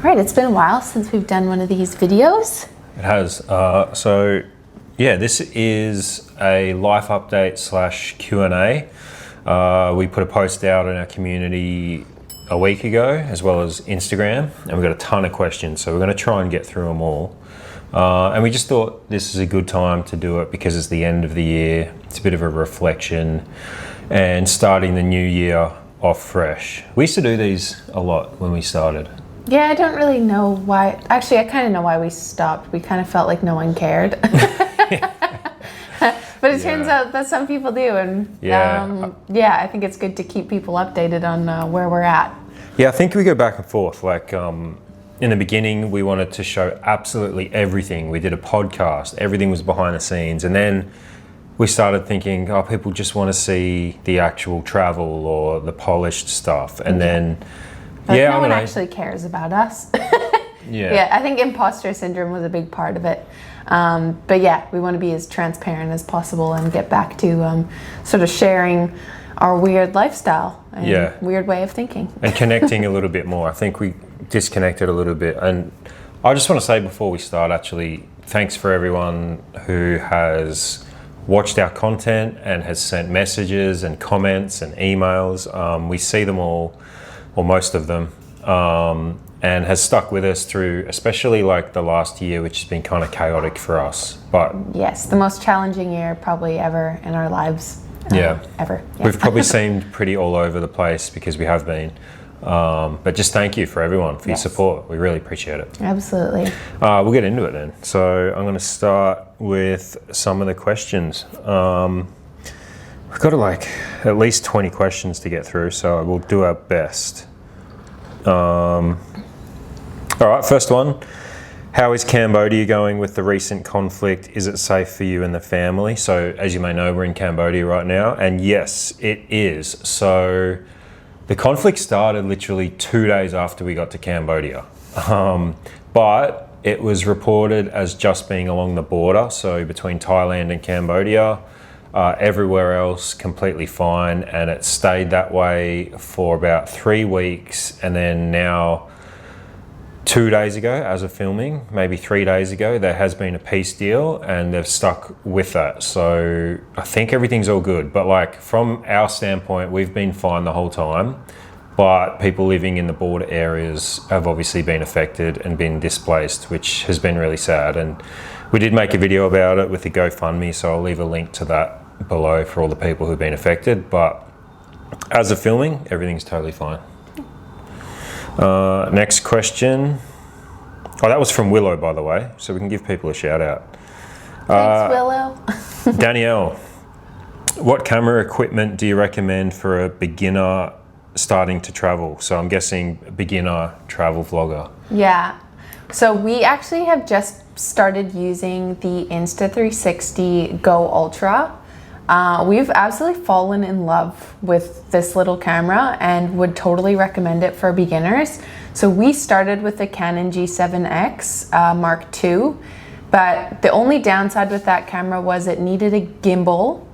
Right, it's been a while since we've done one of these videos. It has. So yeah, this is a life update / Q&A. We put a post out in our community a week ago, as well as Instagram, and we've got a ton of questions, so we're going to try and get through them all. And we just thought this is a good time to do it because it's the end of the year. It's a bit of a reflection and starting the new year off fresh. We used to do these a lot when we started. Yeah, I don't really know why. Actually, I kind of know why we stopped. We kind of felt like no one cared. But it turns out that some people do. And I think it's good to keep people updated on where we're at. Yeah, I think we go back and forth. Like in the beginning, we wanted to show absolutely everything. We did a podcast. Everything was behind the scenes. And then we started thinking, oh, people just want to see the actual travel or the polished stuff. And then... But no one actually cares about us. Yeah, I think imposter syndrome was a big part of it. But yeah, we want to be as transparent as possible and get back to sort of sharing our weird lifestyle and weird way of thinking. And connecting a little bit more. I think we disconnected a little bit. And I just want to say before we start, actually, thanks for everyone who has watched our content and has sent messages and comments and emails. We see them all, or most of them, and has stuck with us through, especially like the last year, which has been kind of chaotic for us. But yes, the most challenging year probably ever in our lives. Ever. Yeah. We've probably seemed pretty all over the place because we have been. But just thank you for everyone for your support. We really appreciate it. Absolutely. We'll get into it then. So I'm going to start with some of the questions. We've got at least 20 questions to get through, so we'll do our best. All right, first one. How is Cambodia going with the recent conflict? Is it safe for you and the family? So as you may know, we're in Cambodia right now, and yes, it is. So the conflict started literally 2 days after we got to Cambodia. But it was reported as just being along the border, so between Thailand and Cambodia. Everywhere else completely fine, and it stayed that way for about 3 weeks, and then now 2 days ago, as of filming, maybe 3 days ago, there has been a peace deal and they've stuck with that. So I think everything's all good, but like from our standpoint, we've been fine the whole time, but people living in the border areas have obviously been affected and been displaced, which has been really sad. And we did make a video about it with the GoFundMe, so I'll leave a link to that below for all the people who've been affected, but as of filming, everything's totally fine. Next question. Oh, that was from Willow, by the way, so we can give people a shout out. Thanks, Willow. Danielle, what camera equipment do you recommend for a beginner starting to travel? So I'm guessing beginner travel vlogger. Yeah, so we actually have just started using the Insta360 Go Ultra. We've absolutely fallen in love with this little camera and would totally recommend it for beginners. So we started with the Canon G7X Mark II, but the only downside with that camera was it needed a gimbal,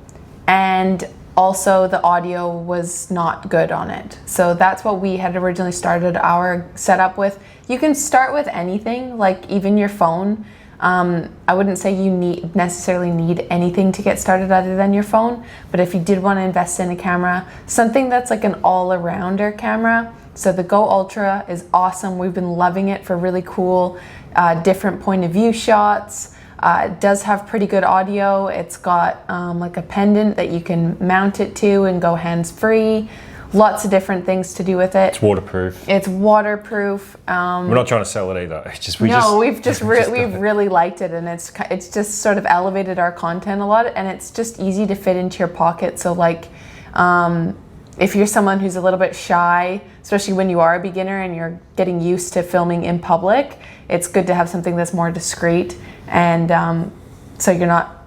and also the audio was not good on it. So that's what we had originally started our setup with. You can start with anything, like even your phone. I wouldn't say you necessarily need anything to get started other than your phone, but if you did want to invest in a camera, something that's like an all-arounder camera. So the Go Ultra is awesome. We've been loving it for really cool, different point of view shots. It does have pretty good audio. It's got like a pendant that you can mount it to and go hands-free. Lots of different things to do with it. It's waterproof. It's waterproof. We're not trying to sell it either. We've really liked it, and it's just sort of elevated our content a lot, and it's just easy to fit into your pocket. So like, if you're someone who's a little bit shy, especially when you are a beginner and you're getting used to filming in public, it's good to have something that's more discreet, and so you're not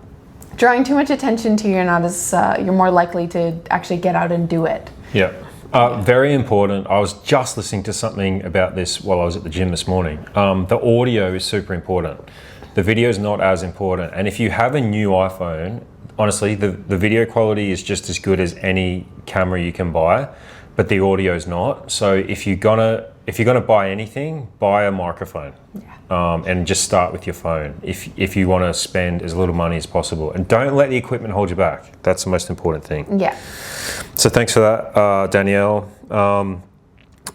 drawing too much attention to. You're more likely to actually get out and do it. Yeah, very important. I was just listening to something about this while I was at the gym this morning. The audio is super important. The video is not as important. And if you have a new iPhone, honestly, the video quality is just as good as any camera you can buy. but the audio's not. So if you're gonna buy anything, buy a microphone, and just start with your phone. If you want to spend as little money as possible, and don't let the equipment hold you back. That's the most important thing. Yeah. So thanks for that, Danielle.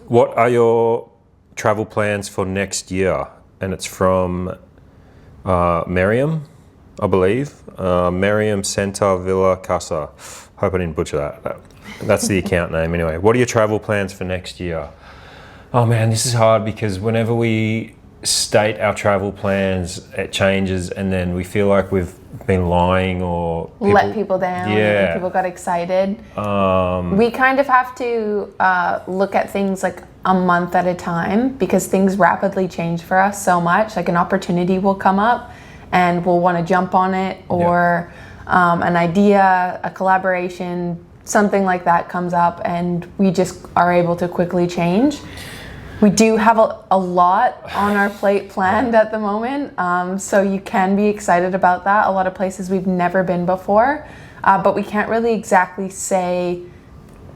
What are your travel plans for next year? And it's from Miriam, I believe. Miriam Center Villa Casa. Hope I didn't butcher that. That's the account name anyway. What are your travel plans for next year? Oh man, this is hard because whenever we state our travel plans, it changes, and then we feel like we've been lying or let people down. Yeah. People got excited. We kind of have to look at things like a month at a time because things rapidly change for us so much. Like an opportunity will come up and we'll want to jump on it, or an idea, a collaboration, something like that comes up, and we just are able to quickly change. We do have a lot on our plate planned at the moment, so you can be excited about that. A lot of places we've never been before, but we can't really exactly say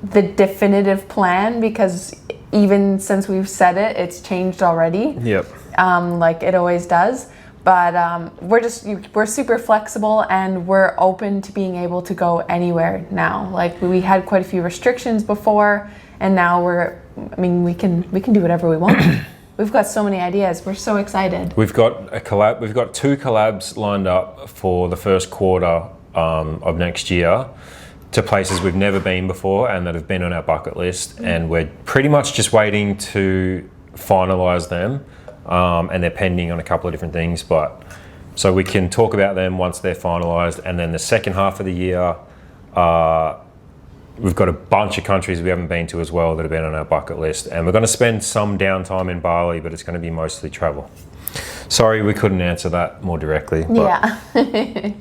the definitive plan because even since we've said it, it's changed already. Yep. Like it always does. But we're super flexible and we're open to being able to go anywhere now. Like we had quite a few restrictions before, and now we can do whatever we want. We've got so many ideas. We're so excited. We've got We've got 2 collabs lined up for the first quarter of next year to places we've never been before and that have been on our bucket list, and we're pretty much just waiting to finalize them. And they're pending on a couple of different things, but so we can talk about them once they're finalized. And then the second half of the year, we've got a bunch of countries we haven't been to as well that have been on our bucket list, and we're going to spend some downtime in Bali, but it's going to be mostly travel. Sorry we couldn't answer that more directly, but yeah.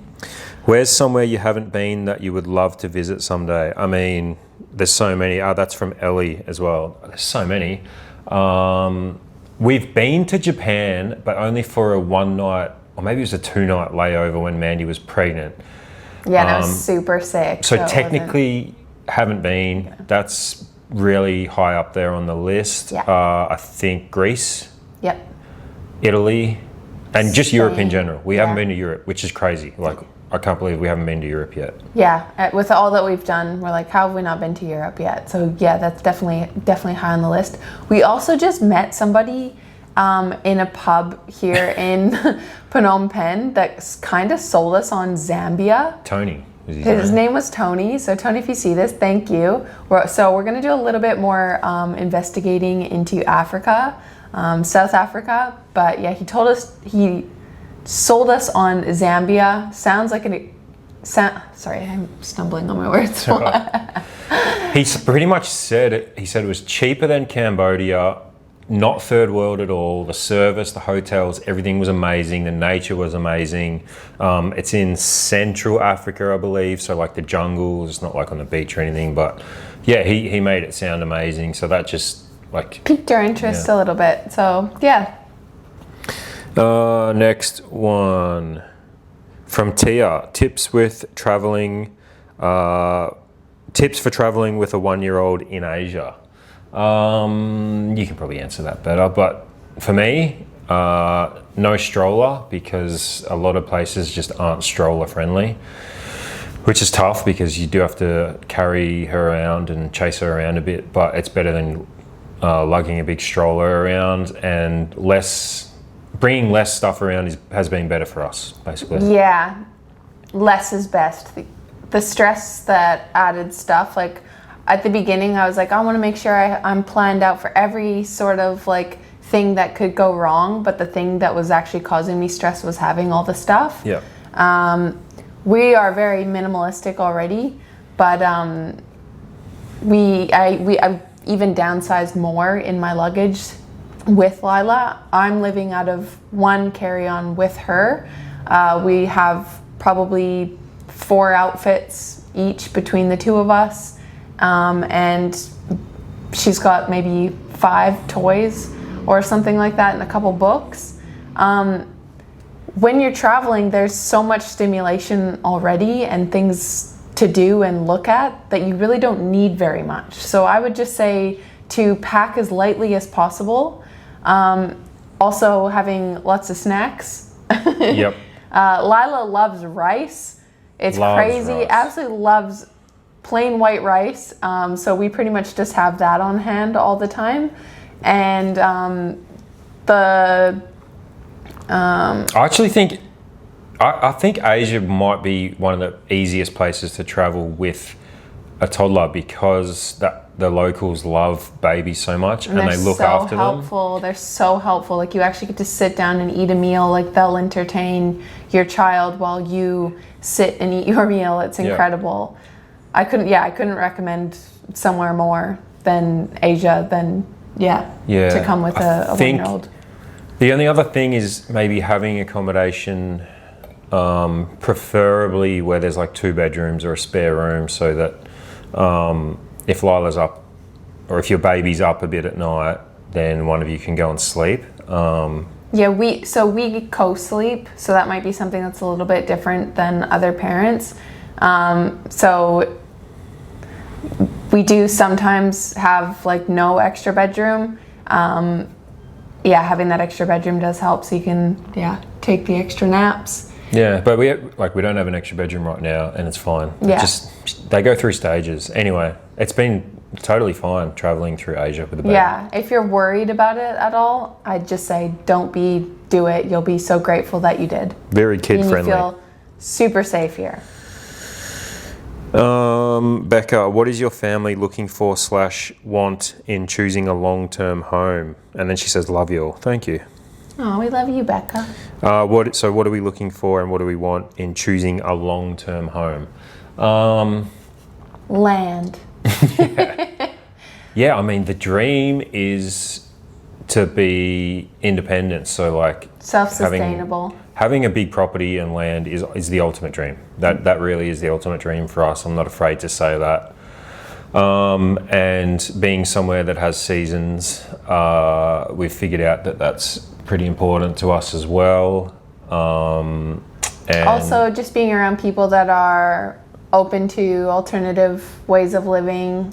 where's somewhere you haven't been that you would love to visit someday? I mean, there's so many. That's from Ellie as well. There's so many. We've been to Japan, but only for a 1 night, or maybe it was a 2-night layover when Mandy was pregnant. Yeah, and I was super sick. So technically haven't been. Yeah. That's really high up there on the list. Yeah. I think Greece. Yep. Italy, and just Spain. Europe in general. We haven't been to Europe, which is crazy. Like, I can't believe we haven't been to Europe yet. Yeah, with all that we've done, we're like, how have we not been to Europe yet? So yeah, that's definitely high on the list. We also just met somebody in a pub here in Phnom Penh that kind of sold us on Zambia. Tony. His name was Tony. So Tony, if you see this, thank you. We're going to do a little bit more investigating into Africa, South Africa. But yeah, he told us he sold us on Zambia. Sounds like sorry, I'm stumbling on my words. He pretty much said it. He said it was cheaper than Cambodia, not third world at all. The service, the hotels, everything was amazing. The nature was amazing. It's in Central Africa, I believe. So like the jungles, it's not like on the beach or anything. But yeah, he made it sound amazing. So that just like piqued our interest a little bit. So yeah. Next one from Tia. Tips for traveling with a 1-year-old in Asia. You can probably answer that better, but for me, no stroller, because a lot of places just aren't stroller friendly, which is tough because you do have to carry her around and chase her around a bit, but it's better than lugging a big stroller around, and bringing less stuff around has been better for us, basically. Yeah, less is best. The stress that added stuff, like at the beginning, I was like, I want to make sure I'm planned out for every sort of like thing that could go wrong. But the thing that was actually causing me stress was having all the stuff. Yeah. We are very minimalistic already, but I even downsized more in my luggage with Lila. I'm living out of 1 carry-on with her. We have probably 4 outfits each between the 2 of us. And she's got maybe 5 toys or something like that and a couple books. When you're traveling, there's so much stimulation already and things to do and look at that you really don't need very much. So I would just say to pack as lightly as possible. Also having lots of snacks. Yep. Lila loves rice. It's crazy. Rice. Absolutely loves plain white rice. So we pretty much just have that on hand all the time. And I actually think I think Asia might be one of the easiest places to travel with a toddler, because the locals love babies so much, and they look after them. They're so helpful. Like, you actually get to sit down and eat a meal. Like, they'll entertain your child while you sit and eat your meal. It's incredible. Yeah. I couldn't recommend somewhere more than Asia to come with a 1-year-old. The only other thing is maybe having accommodation, preferably where there's like 2 bedrooms or a spare room, so that if Lila's up, or if your baby's up a bit at night, then one of you can go and sleep. We co-sleep, so that might be something that's a little bit different than other parents. So we do sometimes have like no extra bedroom. Having that extra bedroom does help, so you can take the extra naps. Yeah, but we don't have an extra bedroom right now, and it's fine. Yeah. They go through stages. Anyway, it's been totally fine traveling through Asia with a baby. Yeah, if you're worried about it at all, I'd just say do it. You'll be so grateful that you did. Very kid-friendly. And you feel super safe here. Becca, what is your family looking for / want in choosing a long-term home? And then she says, love you all. Thank you. Oh, we love you, Becca. What are we looking for, and what do we want in choosing a long-term home? Land. Yeah, I mean, the dream is to be independent. So like self-sustainable. Having a big property and land is the ultimate dream. That really is the ultimate dream for us. I'm not afraid to say that. And being somewhere that has seasons, we've figured out that that's pretty important to us as well. And also just being around people that are open to alternative ways of living,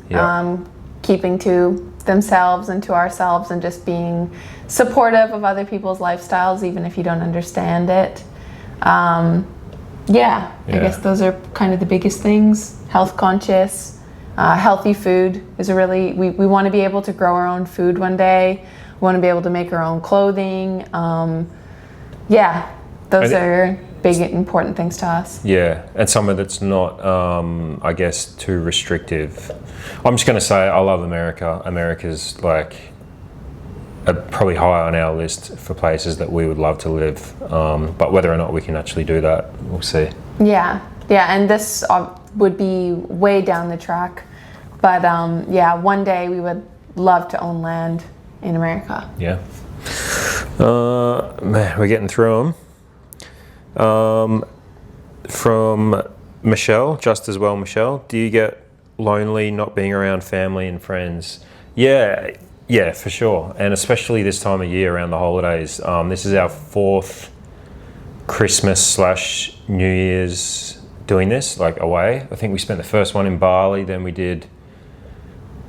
keeping to themselves and to ourselves, and just being supportive of other people's lifestyles, even if you don't understand it. I guess those are kind of the biggest things. Health conscious, healthy food is we want to be able to grow our own food one day. We want to be able to make our own clothing. Those are big, important things to us. Yeah, and somewhere that's not, I guess, too restrictive. I'm just going to say I love America. America's like probably high on our list for places that we would love to live. But whether or not we can actually do that, we'll see. Yeah, and this would be way down the track. But one day we would love to own land in America. Yeah. Man, we're getting through them. From Michelle, just as well, Michelle, do you get lonely not being around family and friends? Yeah, for sure. And especially this time of year around the holidays. This is our 4th Christmas / New Year's doing this, like away. I think we spent the first one in Bali, then we did...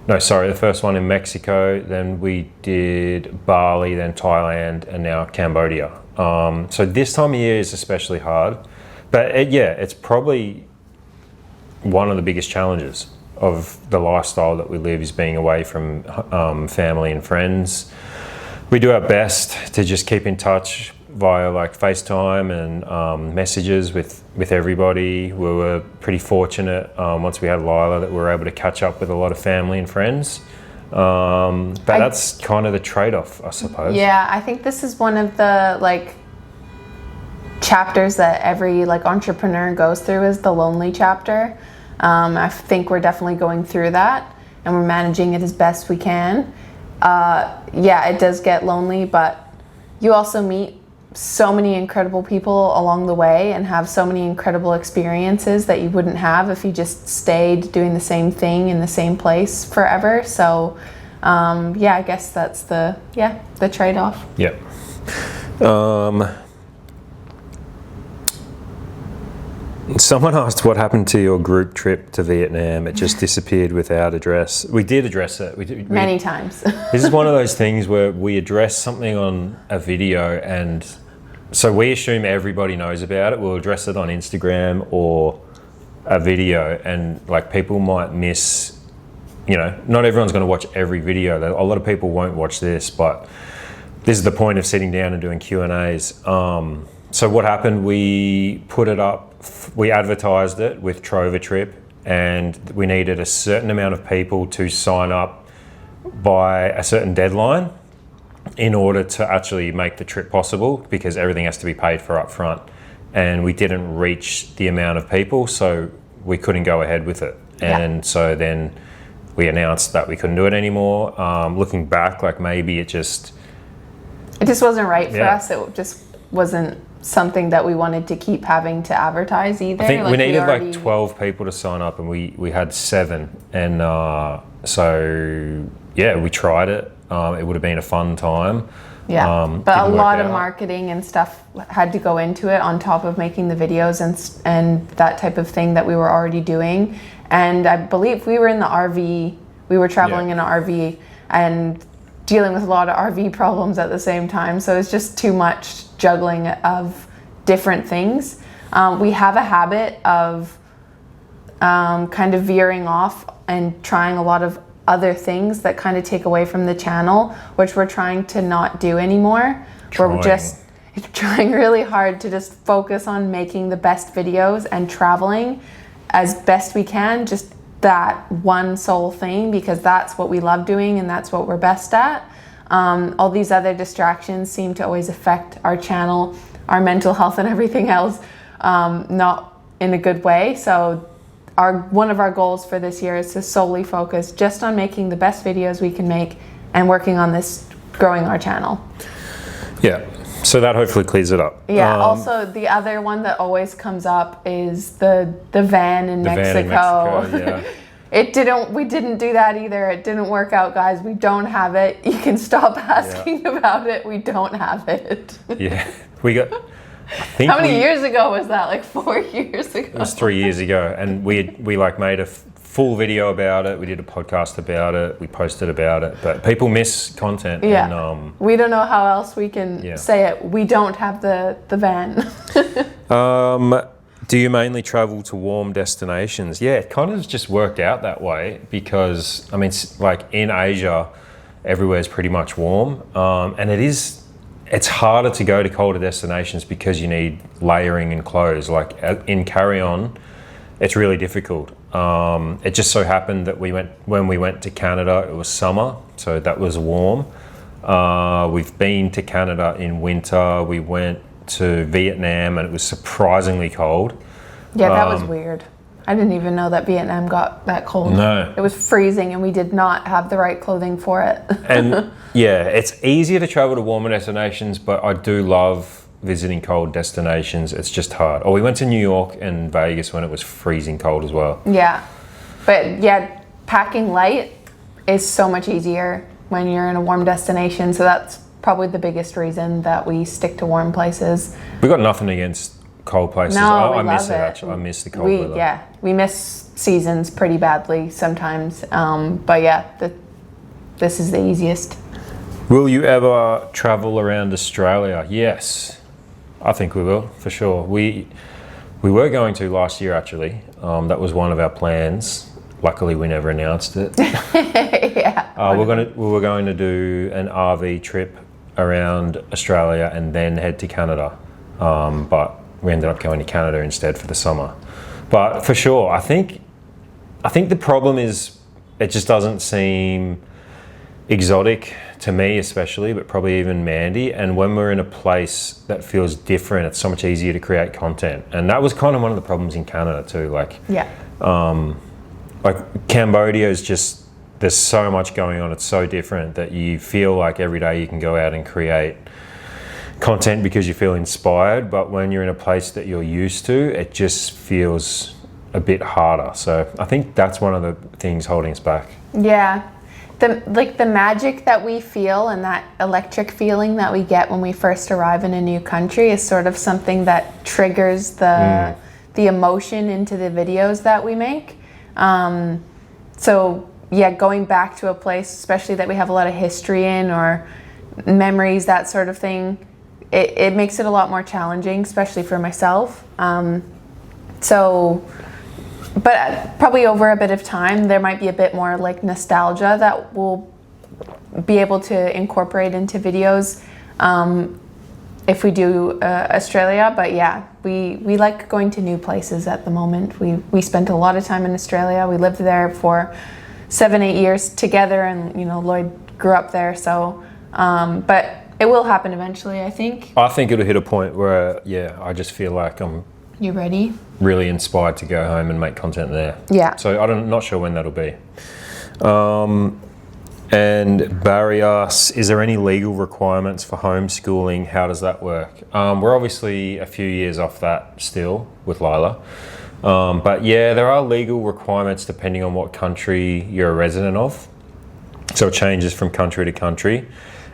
the first one in Mexico, then we did Bali, then Thailand, and now Cambodia. So this time of year is especially hard. But it's probably one of the biggest challenges of the lifestyle that we live, is being away from family and friends. We do our best to just keep in touch via like FaceTime and messages with everybody. We were pretty fortunate once we had Lila that we were able to catch up with a lot of family and friends. But that's kind of the trade-off, I suppose. Yeah, I think this is one of the like chapters that every like entrepreneur goes through, is the lonely chapter. I think we're definitely going through that, and we're managing it as best we can. It does get lonely, but you also meet so many incredible people along the way and have so many incredible experiences that you wouldn't have if you just stayed doing the same thing in the same place forever. So I guess that's the trade-off. Someone asked what happened to your group trip to Vietnam. It just disappeared without address. We did address it. Many times. This is one of those things where we address something on a video, and so we assume everybody knows about it. We'll address it on Instagram or a video, and like people might miss, not everyone's going to watch every video. A lot of people won't watch this, but this is the point of sitting down and doing Q&As. So what happened, we put it up, we advertised it with Trover Trip, and we needed a certain amount of people to sign up by a certain deadline in order to actually make the trip possible, because everything has to be paid for up front. And we didn't reach the amount of people, so we couldn't go ahead with it. And so then we announced that we couldn't do it anymore. Looking back, like maybe it just wasn't right for us. It just wasn't something that we wanted to keep having to advertise either. I think we needed like 12 people to sign up, and we had 7. And so we tried it. It would have been a fun time. But a lot of marketing and stuff had to go into it on top of making the videos and that type of thing that we were already doing. And I believe we were in the RV, we were traveling in an RV and dealing with a lot of RV problems at the same time. So it's just too much juggling of different things. We have a habit of kind of veering off and trying a lot of other things that kind of take away from the channel, which we're trying to not do anymore. We're just trying really hard to just focus on making the best videos and traveling as best we can, just that one sole thing, because that's what we love doing and that's what we're best at. All these other distractions seem to always affect our channel, our mental health and everything else, not in a good way. So one of our goals for this year is to solely focus just on making the best videos we can make and working on this, growing our channel. Yeah, so that hopefully clears it up. Yeah, also the other one that always comes up is the van in Mexico. We didn't do that either. It didn't work out, guys. We don't have it. You can stop asking about it. We don't have it. We got... How many years ago was that? Like 4 years ago? It was 3 years ago, and we made a full video about it. We did a podcast about it. We posted about it, but people miss content. Yeah, and, we don't know how else we can say it. We don't have the van. Do you mainly travel to warm destinations? Yeah, it kind of just worked out that way because, I mean, like in Asia, everywhere's pretty much warm, and it's harder to go to colder destinations because you need layering and clothes. Like in carry-on, it's really difficult. It just so happened that when we went to Canada, it was summer, so that was warm. We've been to Canada in winter. We went to Vietnam and it was surprisingly cold. Yeah, that was weird. I didn't even know that Vietnam got that cold. No. It was freezing and we did not have the right clothing for it. And yeah, it's easier to travel to warmer destinations, but I do love visiting cold destinations. It's just hard. We went to New York and Vegas when it was freezing cold as well. Yeah, but yeah, packing light is so much easier when you're in a warm destination. So that's probably the biggest reason that we stick to warm places. We got nothing against cold places. No, I miss it actually. I miss the cold weather. Yeah, we miss seasons pretty badly sometimes. But yeah, this is the easiest. Will you ever travel around Australia? Yes, I think we will, for sure. We were going to last year actually. That was one of our plans. Luckily, we never announced it. Yeah. We were going to do an RV trip around Australia and then head to Canada. But we ended up going to Canada instead for the summer. But for sure, I think the problem is it just doesn't seem exotic to me especially, but probably even Mandy. And when we're in a place that feels different, it's so much easier to create content. And that was kind of one of the problems in Canada too. Like Cambodia is just, there's so much going on. It's so different that you feel like every day you can go out and create content because you feel inspired. But when you're in a place that you're used to, it just feels a bit harder. So I think that's one of the things holding us back. Yeah. The magic that we feel and that electric feeling that we get when we first arrive in a new country is sort of something that triggers the the emotion into the videos that we make. So yeah, going back to a place, especially that we have a lot of history in or memories, that sort of thing, it makes it a lot more challenging, especially for myself. But probably over a bit of time, there might be a bit more like nostalgia that we'll be able to incorporate into videos if we do Australia. But yeah, we like going to new places at the moment. We spent a lot of time in Australia. We lived there for 7-8 years together, and Lloyd grew up there. So, but it will happen eventually, I think. I think it'll hit a point where, I just feel like You ready? really inspired to go home and make content there. Yeah. So not sure when that'll be. And Barry asks, is there any legal requirements for homeschooling? How does that work? We're obviously a few years off that still with Lila. But yeah, there are legal requirements depending on what country you're a resident of. So it changes from country to country.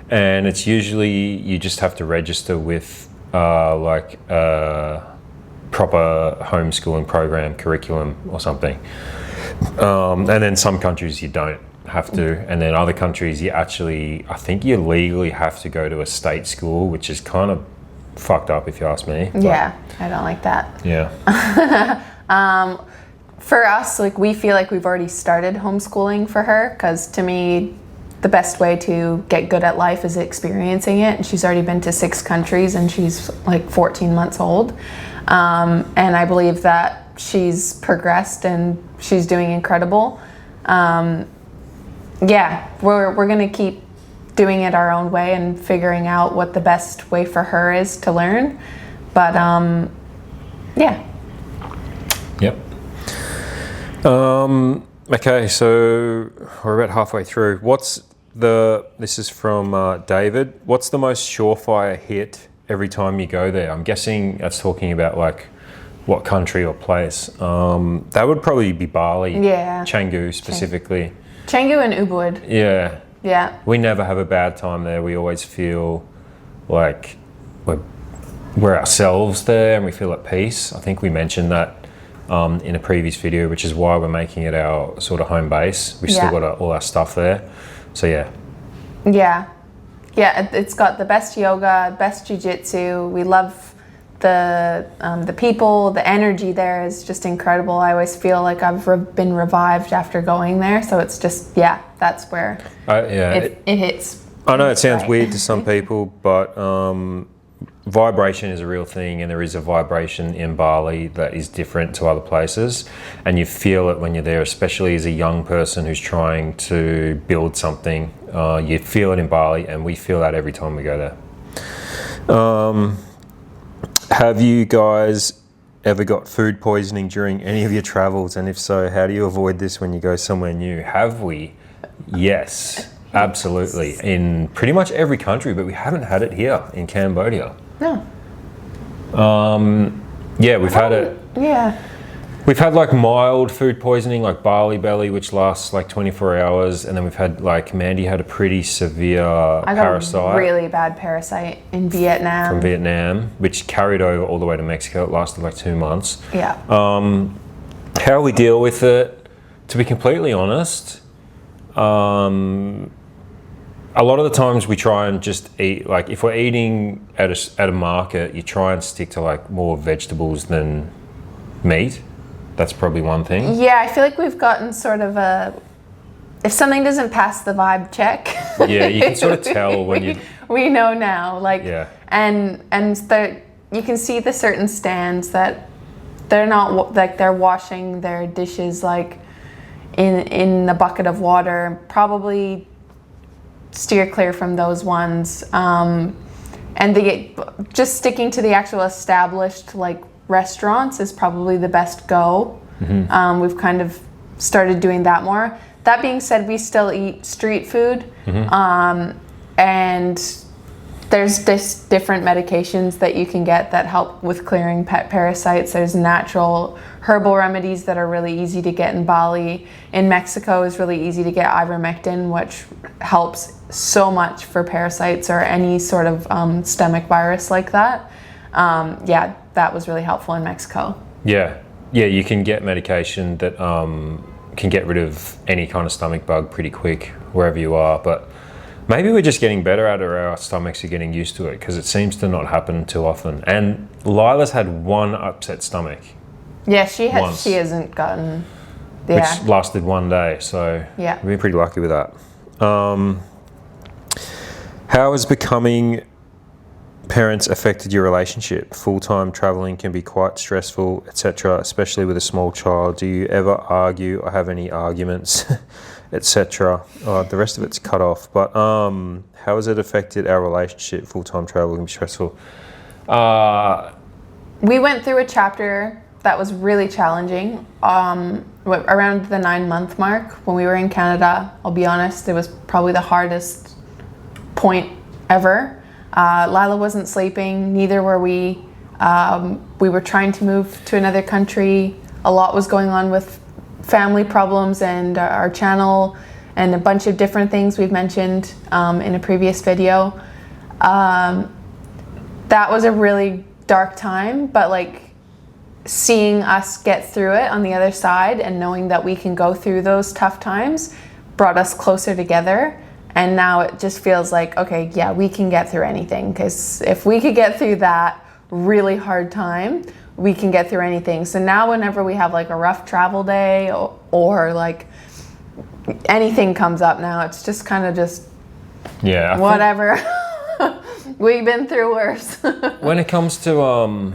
And it's usually, you just have to register with like a proper homeschooling program, curriculum or something. And then some countries you don't have to. And then other countries I think you legally have to go to a state school, which is kind of fucked up if you ask me. Yeah, I don't like that. Yeah. For us, like, we feel like we've already started homeschooling for her, because to me, the best way to get good at life is experiencing it. And she's already been to 6 countries, and she's like 14 months old. And I believe that she's progressed and she's doing incredible. Yeah, we're gonna keep doing it our own way and figuring out what the best way for her is to learn. But yeah. Yep. Okay, so we're about halfway through. This is from David. What's the most surefire hit every time you go there? I'm guessing that's talking about like what country or place. That would probably be Bali. Yeah. Canggu specifically. Canggu and Ubud. Yeah. Yeah. We never have a bad time there. We always feel like we're ourselves there and we feel at peace. I think we mentioned that in a previous video, which is why we're making it our sort of home base. We've still got all our stuff there. So yeah. Yeah. Yeah, it's got the best yoga, best jiu-jitsu. We love the people, the energy there is just incredible. I always feel like I've been revived after going there. So it's just, that's where it hits. I know it sounds weird to some people, but vibration is a real thing, and there is a vibration in Bali that is different to other places, and you feel it when you're there, especially as a young person who's trying to build something. You feel it in Bali, and we feel that every time we go there. Have you guys ever got food poisoning during any of your travels? And if so, how do you avoid this when you go somewhere new? Have we? Yes, absolutely. In pretty much every country, but we haven't had it here in Cambodia. No. Yeah, we've had it. Yeah. We've had like mild food poisoning, like barley belly, which lasts like 24 hours. And then we've had like, Mandy had a pretty severe parasite. I got a really bad parasite in Vietnam. From Vietnam, which carried over all the way to Mexico. It lasted like 2 months. Yeah. How we deal with it, to be completely honest, a lot of the times we try and just eat, like if we're eating at a market, you try and stick to like more vegetables than meat. That's probably one thing. Yeah, I feel like we've gotten sort of if something doesn't pass the vibe check. Yeah, you can sort of tell when we know now, like, yeah. And you can see the certain stands that they're not, like, they're washing their dishes like in a bucket of water. Probably steer clear from those ones. And just sticking to the actual established like restaurants is probably the best go. Mm-hmm. We've kind of started doing that more. That being said, we still eat street food. Mm-hmm. And there's different medications that you can get that help with clearing pet parasites. There's natural herbal remedies that are really easy to get in Bali. In Mexico, it's really easy to get ivermectin, which helps so much for parasites or any sort of stomach virus like that. Yeah, that was really helpful in Mexico. Yeah, you can get medication that can get rid of any kind of stomach bug pretty quick wherever you are, but maybe we're just getting better at it, or our stomachs are getting used to it, because it seems to not happen too often. And Lila's had one upset stomach. Yeah, she hasn't gotten... Which lasted one day, so yeah, we've been pretty lucky with that. How has becoming parents affected your relationship? Full-time traveling can be quite stressful, etc., especially with a small child. Do you ever argue or have any arguments, etc.? The rest of it's cut off, but how has it affected our relationship? Full-time travel can be stressful. We went through a chapter that was really challenging around the 9-month mark when we were in Canada. I'll be honest, it was probably the hardest point ever. Lila wasn't sleeping, neither were we. We were trying to move to another country. A lot was going on with family problems and our channel and a bunch of different things we've mentioned in a previous video. That was a really dark time, but like seeing us get through it on the other side and knowing that we can go through those tough times brought us closer together. And now it just feels like, okay, yeah, we can get through anything, because if we could get through that really hard time, we can get through anything. So now whenever we have like a rough travel day or like anything comes up now, it's just kind of just whatever. We've been through worse. When it comes to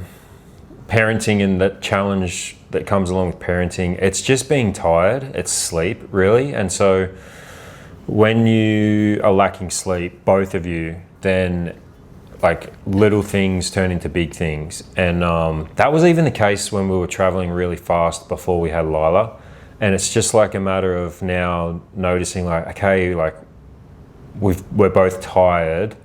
parenting and that challenge that comes along with parenting, it's just being tired, it's sleep really. And so when you are lacking sleep, both of you, then like little things turn into big things. And that was even the case when we were traveling really fast before we had Lila. And it's just like a matter of now noticing like, okay, like we're both tired,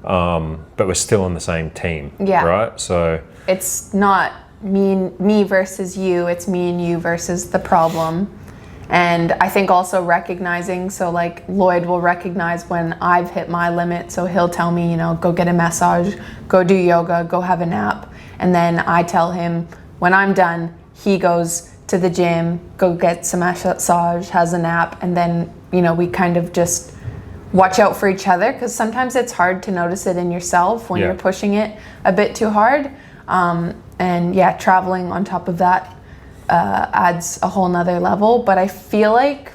but we're still on the same team, right? So it's not me versus you, it's me and you versus the problem. And I think also recognizing, so like Lloyd will recognize when I've hit my limit, so he'll tell me, you know, go get a massage, go do yoga, go have a nap. And then I tell him when I'm done, he goes to the gym, go get some massage, has a nap, and then, you know, we kind of just watch out for each other, because sometimes it's hard to notice it in yourself when you're pushing it a bit too hard. And yeah, traveling on top of that adds a whole nother level. But I feel like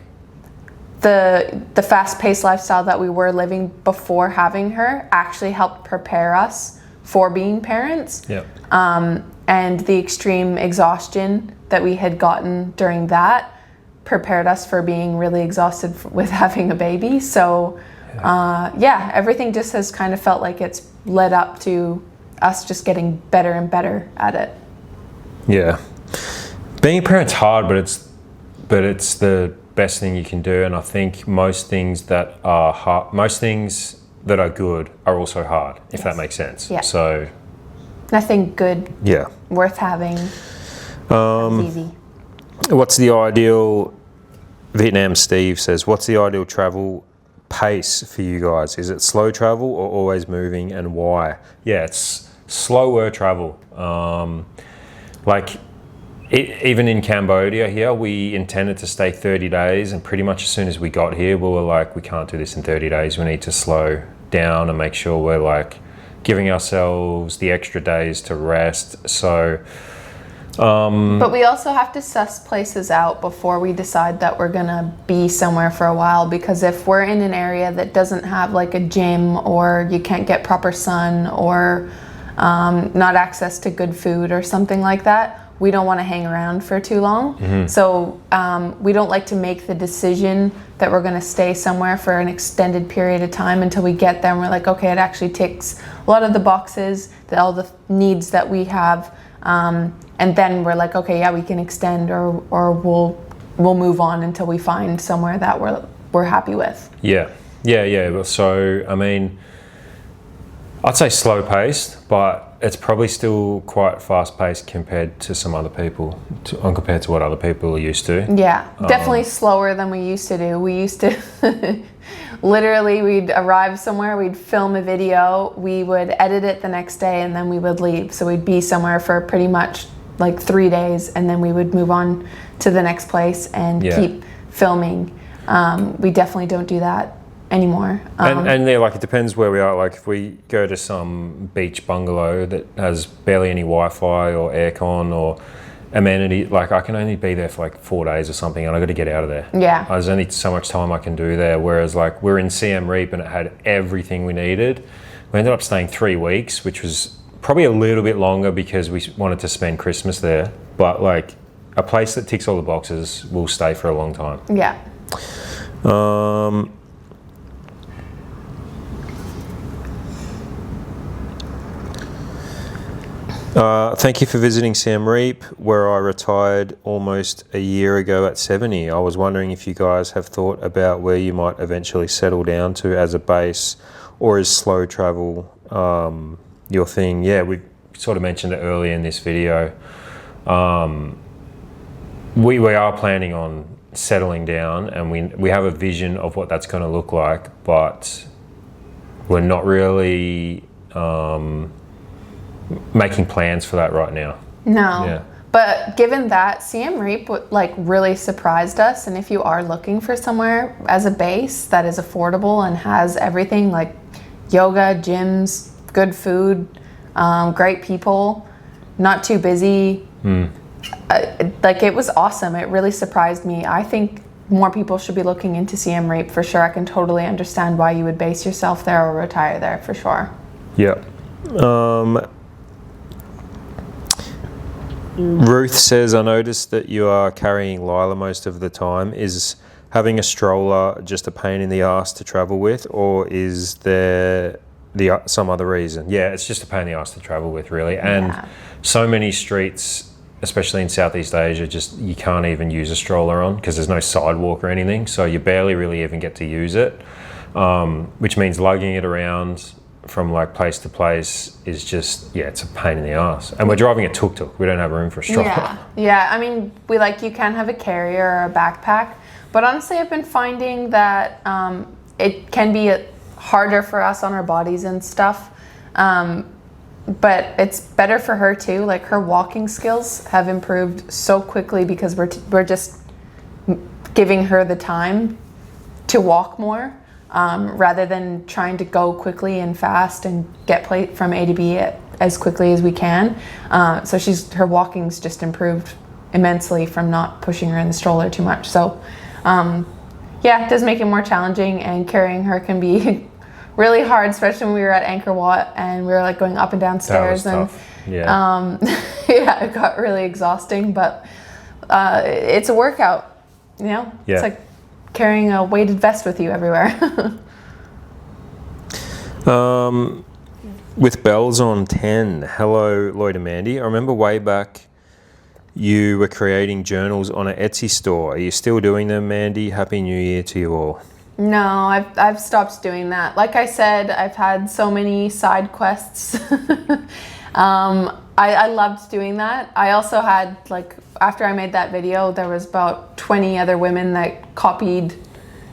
the fast-paced lifestyle that we were living before having her actually helped prepare us for being parents. And the extreme exhaustion that we had gotten during that prepared us for being really exhausted with having a baby. So everything just has kind of felt like it's led up to us just getting better and better at it. Yeah. Being a parent's hard, but it's the best thing you can do. And I think most things that are hard, most things that are good are also hard, if that makes sense. Yeah. So nothing good worth having is easy. What's the ideal, Vietnam Steve says, what's the ideal travel pace for you guys? Is it slow travel or always moving, and why? Yeah, it's slower travel. Even in Cambodia here, we intended to stay 30 days, and pretty much as soon as we got here, we were like, we can't do this in 30 days. We need to slow down and make sure we're like giving ourselves the extra days to rest. So but we also have to suss places out before we decide that we're gonna be somewhere for a while, because if we're in an area that doesn't have like a gym, or you can't get proper sun, or not access to good food or something like that, we don't want to hang around for too long. So we don't like to make the decision that we're going to stay somewhere for an extended period of time until we get there and we're like, okay, it actually ticks a lot of the boxes, all the needs that we have, and then we're like, okay, yeah, we can extend, or we'll move on until we find somewhere that we're happy with. Yeah. So I mean, I'd say slow paced, but it's probably still quite fast paced compared to some other people, compared to what other people are used to. Yeah, definitely slower than we used to do. We used to literally, we'd arrive somewhere, we'd film a video, we would edit it the next day, and then we would leave. So we'd be somewhere for pretty much like 3 days, and then we would move on to the next place and keep filming. We definitely don't do that anymore. And yeah, like it depends where we are. Like if we go to some beach bungalow that has barely any Wi-Fi or aircon or amenity, like I can only be there for like 4 days or something, and I got to get out of there. Yeah. There's only so much time I can do there. Whereas like we're in Siem Reap and it had everything we needed. We ended up staying 3 weeks, which was probably a little bit longer because we wanted to spend Christmas there. But like a place that ticks all the boxes will stay for a long time. Yeah. Thank you for visiting Siem Reap, where I retired almost a year ago at 70. I was wondering if you guys have thought about where you might eventually settle down to as a base, or is slow travel your thing? Yeah, we sort of mentioned it earlier in this video. We are planning on settling down, and we have a vision of what that's going to look like, but we're not really making plans for that right now. No. Yeah. But given that, Siem Reap like really surprised us, and if you are looking for somewhere as a base that is affordable and has everything like yoga, gyms, good food, great people, not too busy, like it was awesome. It really surprised me. I think more people should be looking into Siem Reap for sure. I can totally understand why you would base yourself there or retire there for sure. Yeah. Ruth says, I noticed that you are carrying Lila most of the time. Is having a stroller just a pain in the ass to travel with, or is there some other reason? Yeah, it's just a pain in the ass to travel with, really. And so many streets, especially in Southeast Asia, just you can't even use a stroller on because there's no sidewalk or anything. So you barely really even get to use it, which means lugging it around from like place to place is just, it's a pain in the ass. And we're driving a tuk-tuk. We don't have room for a stroller. Yeah. I mean, you can have a carrier or a backpack, but honestly, I've been finding that it can be harder for us on our bodies and stuff. But it's better for her too. Like her walking skills have improved so quickly because we're just giving her the time to walk more. Rather than trying to go quickly and fast and get from A to B as quickly as we can. So her walking's just improved immensely from not pushing her in the stroller too much. So it does make it more challenging, and carrying her can be really hard, especially when we were at Angkor Wat and we were like going up and down stairs. That was tough. It got really exhausting, but it's a workout, It's like carrying a weighted vest with you everywhere. With bells on 10, hello Lloyd and Mandy. I remember way back you were creating journals on an Etsy store. Are you still doing them, Mandy? Happy New Year to you all. No, I've stopped doing that. Like I said, I've had so many side quests. I loved doing that. I also had, after I made that video, there was about 20 other women that copied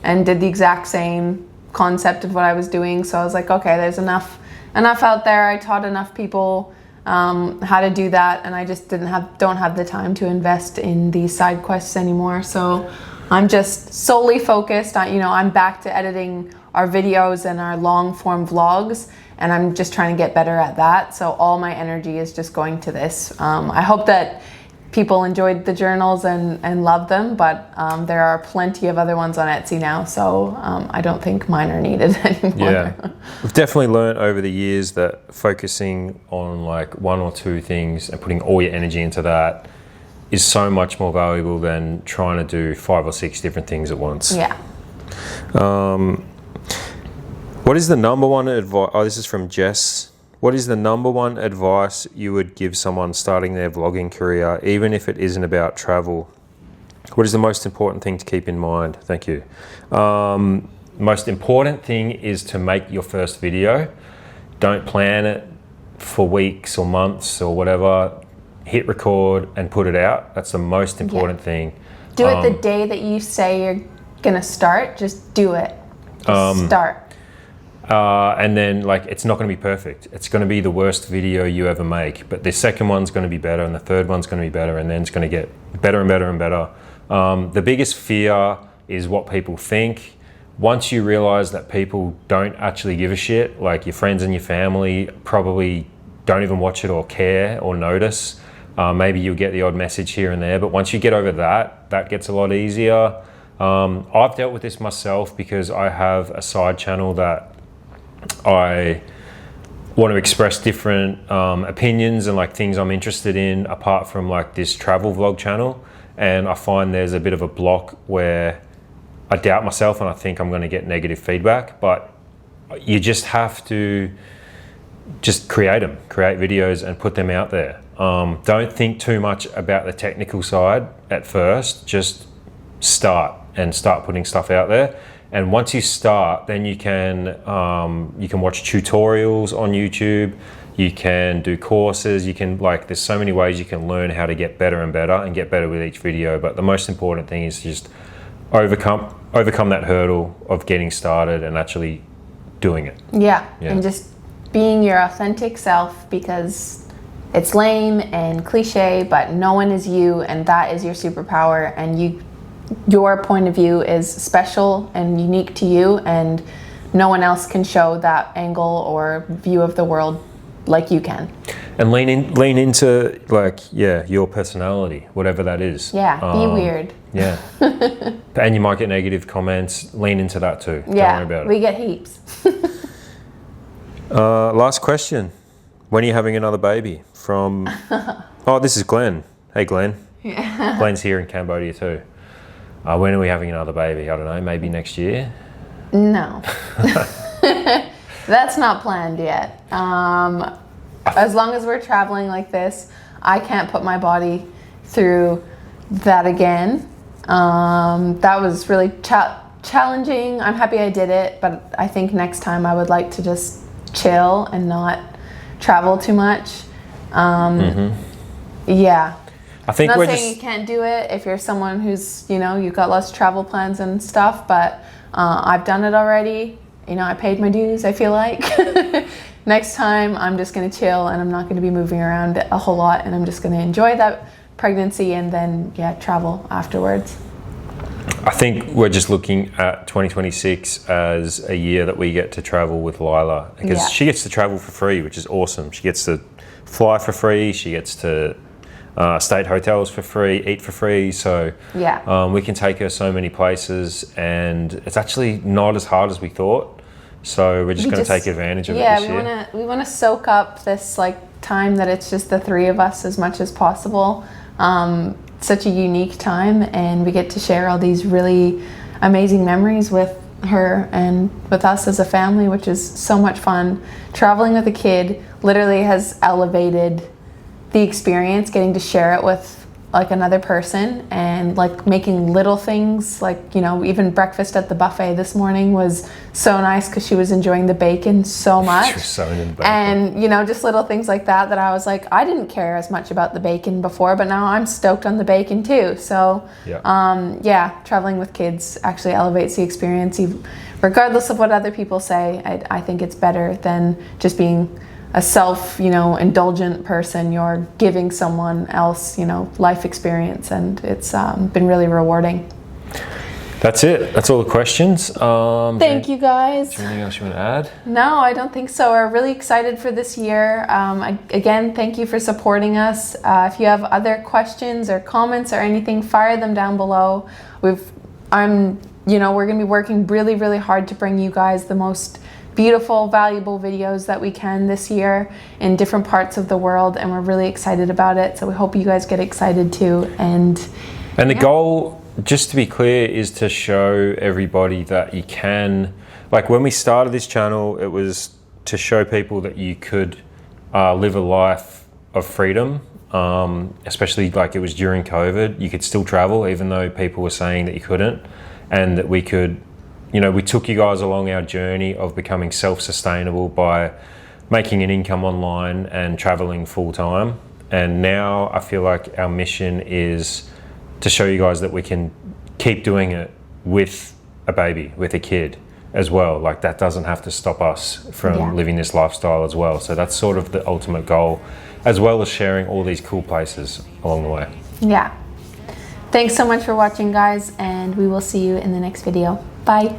and did the exact same concept of what I was doing. So I was like, okay, there's enough out there. I taught enough people how to do that, and I just don't have the time to invest in these side quests anymore. So I'm just solely focused on, I'm back to editing our videos and our long form vlogs, and I'm just trying to get better at that. So all my energy is just going to this. I hope that people enjoyed the journals and love them, but there are plenty of other ones on Etsy now, so I don't think mine are needed anymore. Yeah, we've definitely learned over the years that focusing on like one or two things and putting all your energy into that is so much more valuable than trying to do 5 or 6 different things at once. Yeah. What is the number one advice? Oh, this is from Jess. What is the number one advice you would give someone starting their vlogging career, even if it isn't about travel? What is the most important thing to keep in mind? Thank you. Most important thing is to make your first video. Don't plan it for weeks or months or whatever. Hit record and put it out. That's the most important thing. Do it the day that you say you're gonna start. Just do it. Just start. And then like it's not going to be perfect. It's going to be the worst video you ever make, but the second one's going to be better, and the third one's going to be better, and then it's going to get better and better and better. The biggest fear is what people think. Once you realize that people don't actually give a shit, like your friends and your family probably don't even watch it or care or notice. Maybe you'll get the odd message here and there, but once you get over that, that gets a lot easier. I've dealt with this myself because I have a side channel that I want to express different opinions and like things I'm interested in apart from like this travel vlog channel. And I find there's a bit of a block where I doubt myself and I think I'm going to get negative feedback, but you just have to just create videos and put them out there. Don't think too much about the technical side at first, just start putting stuff out there. And once you start, then you can watch tutorials on YouTube, you can do courses, you can there's so many ways you can learn how to get better and better and get better with each video. But the most important thing is just overcome that hurdle of getting started and actually doing it. Yeah, and just being your authentic self, because it's lame and cliche, but no one is you, and that is your superpower, and your point of view is special and unique to you, and no one else can show that angle or view of the world like you can. And lean into your personality, whatever that is. Yeah, be weird. Yeah. And you might get negative comments. Lean into that too. Yeah, don't worry about it. We get heaps. Last question. When are you having another baby? From this is Glenn. Hey Glenn. Yeah. Glenn's here in Cambodia too. When are we having another baby? I don't know, maybe next year? No. That's not planned yet. As long as we're traveling like this, I can't put my body through that again. That was really challenging. I'm happy I did it, but I think next time I would like to just chill and not travel too much. Yeah. I think I'm not saying you can't do it if you're someone who's, you've got lots of travel plans and stuff, but I've done it already. I paid my dues, I feel like. Next time, I'm just going to chill, and I'm not going to be moving around a whole lot, and I'm just going to enjoy that pregnancy and then, travel afterwards. I think we're just looking at 2026 as a year that we get to travel with Lila, because she gets to travel for free, which is awesome. She gets to fly for free, she gets to stay at hotels for free, eat for free, so we can take her so many places, and it's actually not as hard as we thought, so we're just going to take advantage of it this year. We want to soak up this time that it's just the three of us as much as possible. Such a unique time, and we get to share all these really amazing memories with her and with us as a family, which is so much fun. Traveling with a kid literally has elevated the experience, getting to share it with another person, and making little things even breakfast at the buffet this morning was so nice because she was enjoying the bacon so much. She was so into the bacon. And just little things like that I was I didn't care as much about the bacon before, but now I'm stoked on the bacon too. So traveling with kids actually elevates the experience, regardless of what other people say. I think it's better than just being a self-indulgent person. You're giving someone else, life experience, and it's been really rewarding. That's it. That's all the questions. Thank you, guys. Is there anything else you want to add? No, I don't think so. We're really excited for this year. Again, thank you for supporting us. If you have other questions or comments or anything, fire them down below. We're going to be working really, really hard to bring you guys the most beautiful, valuable videos that we can this year in different parts of the world, and we're really excited about it. So we hope you guys get excited too. And the goal, just to be clear, is to show everybody that you can, when we started this channel, it was to show people that you could live a life of freedom, especially it was during COVID. You could still travel even though people were saying that you couldn't, and that we could. We took you guys along our journey of becoming self-sustainable by making an income online and traveling full-time. And now I feel like our mission is to show you guys that we can keep doing it with a baby, with a kid. as well. Like that doesn't have to stop us from living this lifestyle as well. So that's sort of the ultimate goal, as well as sharing all these cool places along the way. Yeah. Thanks so much for watching, guys, and we will see you in the next video. Bye.